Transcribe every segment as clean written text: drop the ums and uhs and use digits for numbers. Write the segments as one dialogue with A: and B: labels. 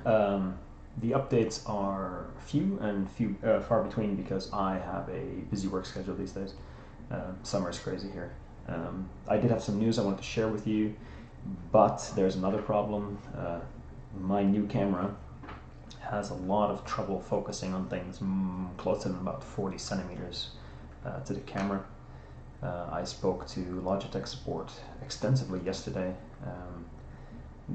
A: The updates are far between because I have a busy work schedule these days. Summer is crazy here. I did have some news I wanted to share with you, but there's another problem. My new camera has a lot of trouble focusing on things closer than about 40 centimeters to the camera. I spoke to Logitech support extensively yesterday.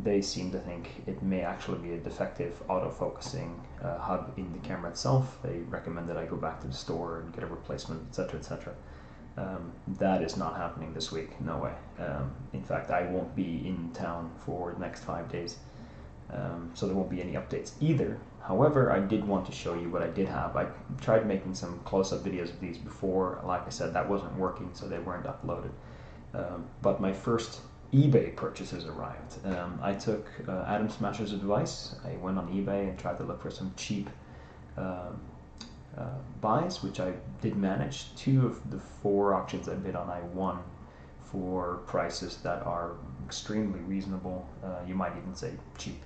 A: They seem to think it may actually be a defective autofocusing hub in the camera itself. They recommend that I go back to the store and get a replacement, etc., etc. That is not happening this week, no way. In fact, I won't be in town for the next 5 days, so there won't be any updates either. However, I did want to show you what I did have. I tried making some close-up videos of these before. Like I said, that wasn't working, so they weren't uploaded. But my first eBay purchases arrived. I took Adam Smasher's advice. I went on eBay and tried to look for some cheap buys, which I did manage. 2 of the 4 auctions I bid on, I won for prices that are extremely reasonable. You might even say cheap.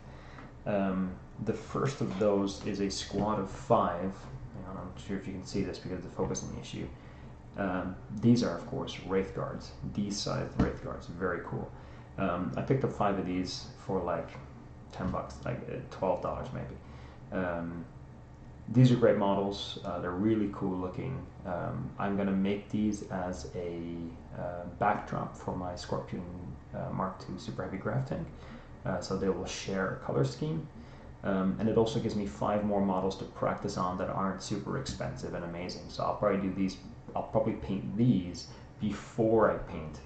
A: The first of those is a squad of 5. Hang on, I'm not sure if you can see this because of the focusing issue. These are, of course, Wraith Guards. These sized Wraith Guards, very cool. I picked up 5 of these for like $10, like $12 maybe. These are great models. They're really cool looking. I'm going to make these as a backdrop for my Scorpion Mark II Super Heavy Graph Tank. So they will share a color scheme. And it also gives me 5 more models to practice on that aren't super expensive and amazing. So I'll probably do these. I'll probably paint these before I paint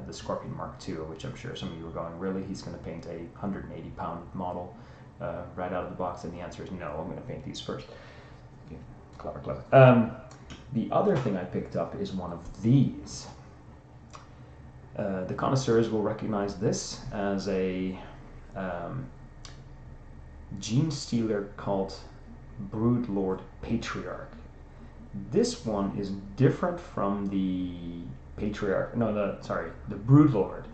A: the Scorpion Mark II, which I'm sure some of you are going, really? He's going to paint a 180-pound model right out of the box? And the answer is no. I'm going to paint these first. Okay. Clever, clever. The other thing I picked up is one of these. The connoisseurs will recognize this as a Gene Stealer Cult Broodlord Patriarch. This one is different from the Patriarch, the Broodlord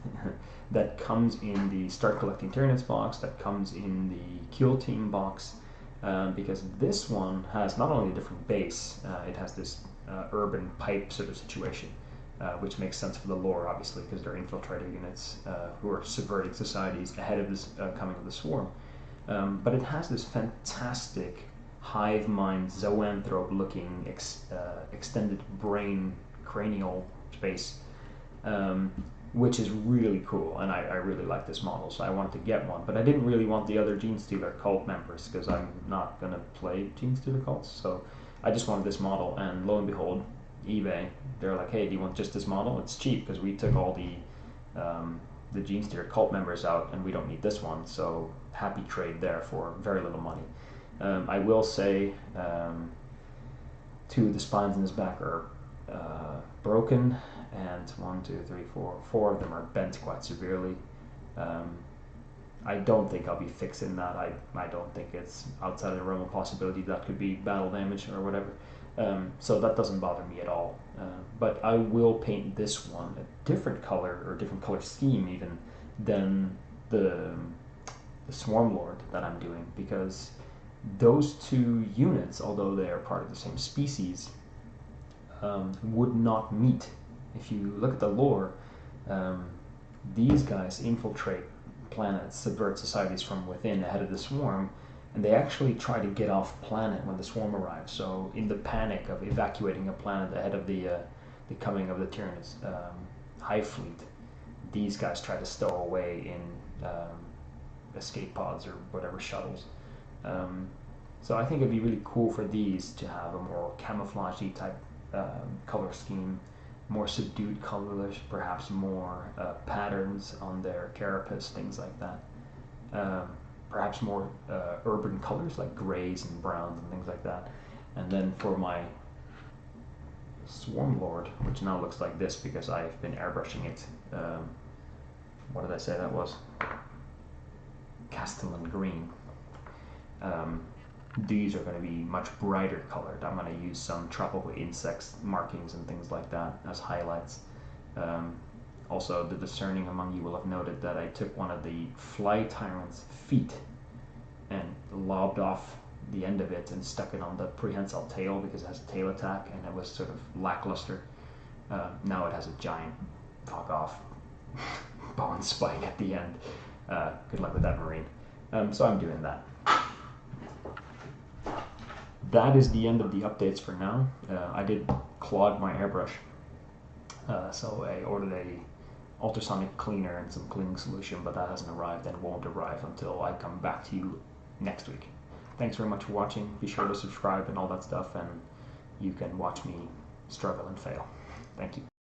A: that comes in the Start Collecting Tyranids box, that comes in the Kill Team box, because this one has not only a different base, it has this urban pipe sort of situation, which makes sense for the lore, obviously, because they're infiltrator units who are subverting societies ahead of this coming of the Swarm. But it has this fantastic hive mind zoanthrope looking extended brain cranial space, which is really cool, and I really like this model, so I wanted to get one. But I didn't really want the other Gene Stealer Cult members because I'm not going to play Gene Stealer Cults, so I just wanted this model. And lo and behold, eBay, they're like, hey, do you want just this model? It's cheap because we took all the Gene Stealer Cult members out and we don't need this one, so happy trade there for very little money. I will say 2 of the spines in his back are broken, and 1, 2, 3, 4 of them are bent quite severely. I don't think I'll be fixing that. I don't think it's outside of the realm of possibility that could be battle damage or whatever. So that doesn't bother me at all. But I will paint this one a different color, or different color scheme even, than the Swarm Lord that I'm doing, because those 2 units, although they are part of the same species, would not meet. If you look at the lore, these guys infiltrate planets, subvert societies from within ahead of the Swarm, and they actually try to get off planet when the Swarm arrives. So in the panic of evacuating a planet ahead of the coming of the Tyranids Hive Fleet, these guys try to stow away in escape pods or whatever shuttles. So I think it'd be really cool for these to have a more camouflagey type color scheme, more subdued colors, perhaps more patterns on their carapace, things like that. Perhaps more urban colors like grays and browns and things like that. And then for my Swarm Lord, which now looks like this because I've been airbrushing it, what did I say that was? Castellan green. These are going to be much brighter colored. I'm going to use some tropical insects markings and things like that as highlights. Also, the discerning among you will have noted that I took one of the Fly Tyrant's feet and lobbed off the end of it and stuck it on the prehensile tail because it has a tail attack, and it was sort of lackluster. Now it has a giant fuck off bone spike at the end. Good luck with that, Marine. So I'm doing that. That is the end of the updates for now. I did clog my airbrush, so I ordered a ultrasonic cleaner and some cleaning solution, but that hasn't arrived and won't arrive until I come back to you next week. Thanks very much for watching. Be sure to subscribe and all that stuff, and you can watch me struggle and fail. Thank you.